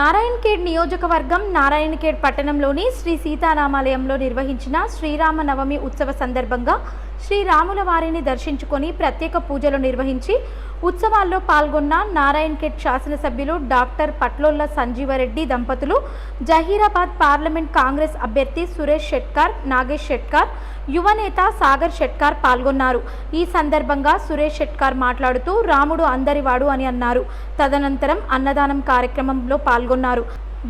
నారాయణఖేడ్ నియోజకవర్గం నారాయణఖేడ్ పట్టణంలోని శ్రీ సీతారామాలయంలో నిర్వహించిన శ్రీరామ నవమి ఉత్సవ సందర్భంగా శ్రీరాముల వారిని దర్శించుకొని ప్రత్యేక పూజలు నిర్వహించి ఉత్సవాల్లో పాల్గొన్న నారాయణఖేడ్ శాసనసభ్యులు డాక్టర్ పట్లోళ్ల సంజీవరెడ్డి దంపతులు, జహీరాబాద్ పార్లమెంట్ కాంగ్రెస్ అభ్యర్థి సురేష్ షెట్కార్, నాగేష్ షెట్కార్, యువనేత సాగర్ షెట్కార్ పాల్గొన్నారు. ఈ సందర్భంగా సురేష్ షెట్కార్ మాట్లాడుతూ రాముడు అందరివాడు అని అన్నారు. తదనంతరం అన్నదానం కార్యక్రమంలో పాల్గొన్నారు.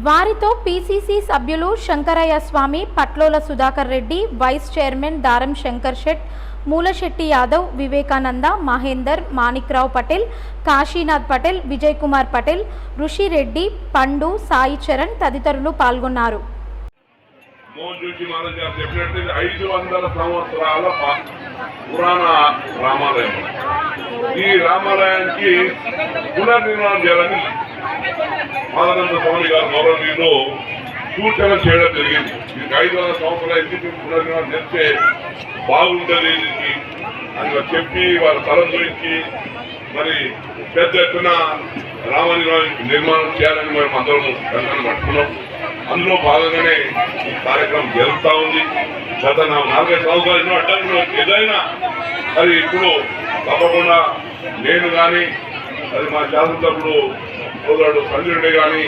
వారితో పిసిసి సభ్యులు శంకరయ్య స్వామి, పట్లోల సుధాకర్ రెడ్డి, వైస్ చైర్మన్ దారం శంకర్ షెట్, మూలశెట్టి యాదవ్, వివేకానంద, మహేందర్, మాణిక్రావు పటేల్, కాశీనాథ్ పటేల్, విజయ్ కుమార్ పటేల్, ఋషిరెడ్డి, పండు, సాయి చరణ్ తదితరులు పాల్గొన్నారు. 500 సంవత్సరాల పురాణ రామాలయం. ఈ రామాలయానికి పునర్నిర్మాణం చేయాలని మాదనంద స్వామి గారు గౌరవనీయులు సూచన చేయడం జరిగింది. దీనికి 500 సంవత్సరాలు ఎందుకు పునర్నిర్మాణం చేస్తే బాగుంటుంది అని చెప్పి వారి తలం గురించి మరి పెద్ద ఎత్తున నిర్మాణం చేయాలని మేము అందరం కంకణం పట్టుకున్నాం. అందులో భాగంగానే ఈ కార్యక్రమం జరుగుతూ ఉంది. గత 45 సంవత్సరాలు ఎన్నో అడ్డంకులు ఏదైనా అది ఇప్పుడు తప్పకుండా నేను కానీ అది మా శాసనసభ్యుడు సోదరుడు సంజయుడే కానీ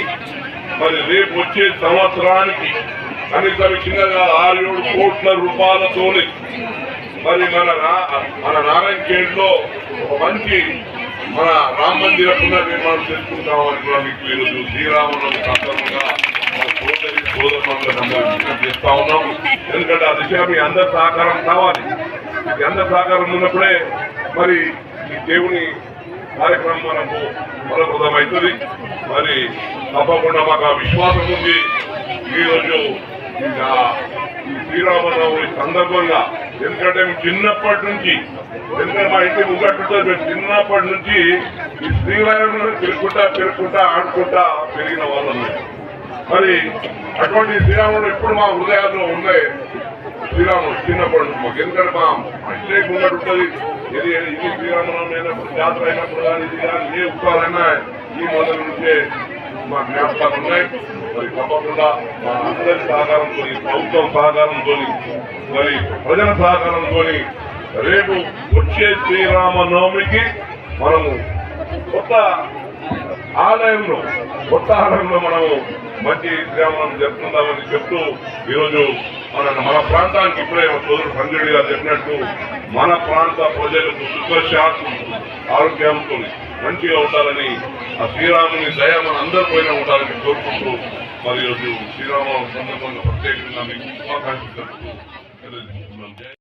మరి రేపు వచ్చే సంవత్సరానికి కనీసం చిన్నగా 6-7 కోట్ల రూపాయలతో మరి మన నారాయణఖేడ్లో ఒక మంచి మన రామ మందిర పునర్నిర్మాణం చేసుకుంటామని కూడా మీకు ఈరోజు శ్రీరామనవమి సందర్భంగా సోదరులందరూ చేస్తా ఉన్నాం. ఎందుకంటే ఆ దిశగా మీ అందరి సహకారం కావాలి. మీ అందరి సహకారం ఉన్నప్పుడే మరి ఈ దేవుని కార్యక్రమం మనకు ఫలప్రదమవుతుంది. మరి తప్పకుండా మాకు ఆ విశ్వాసం ఉంది. ఈరోజు ఈ శ్రీరామనవమి సందర్భంగా ఎందుకంటే చిన్నప్పటి నుంచి ఎందుకంటే మా ఇంటి ముగ్గట్టుతో చిన్నప్పటి నుంచి ఈ శ్రీరాములను పెరుగుకుంటా ఆడుకుంటా పెరిగిన వాళ్ళు. మరి అటువంటి శ్రీరాముడు ఎప్పుడు మా హృదయాల్లో ఉన్నాయి. శ్రీరాముడు చిన్నప్పటి నుంచి మాకు ఎందుకంటే మా ఇంటి ముంగట్టు ఉంటుంది. ఇది శ్రీరామనవమి అయినప్పుడు, జాతర అయినప్పుడు కానీ ఇది కానీ ఏ ఉత్సవాలైనా ఈ మొదల నుంచే మా జ్ఞాపకాలు ఉన్నాయి. మరి తప్పకుండా మా అందరి సహకారంతో, ప్రభుత్వం సహకారంతో, మరి ప్రజల సహకారంతో రేపు వచ్చే శ్రీరామనవమికి మనము కొత్త ఆలయంలో మనము మంచి శ్రీరామనవమి జరుపుకుందామని చెప్తూ ఈరోజు మన ప్రాంతానికి ఇప్పుడే సోదరుడు సంజయుడు గారు చెప్పినట్టు మన ప్రాంత ప్రజలకు సుఖశాంతి ఆరోగ్యంతో మంచిగా ఉండాలని ఆ శ్రీరాముని దయ మన అందరిపైన ఉండాలని కోరుకుంటూ మరి ఈరోజు శ్రీరామ సందర్భంగా ప్రత్యేకంగా మీకు శుభాకాంక్షలు తెలుపుతూ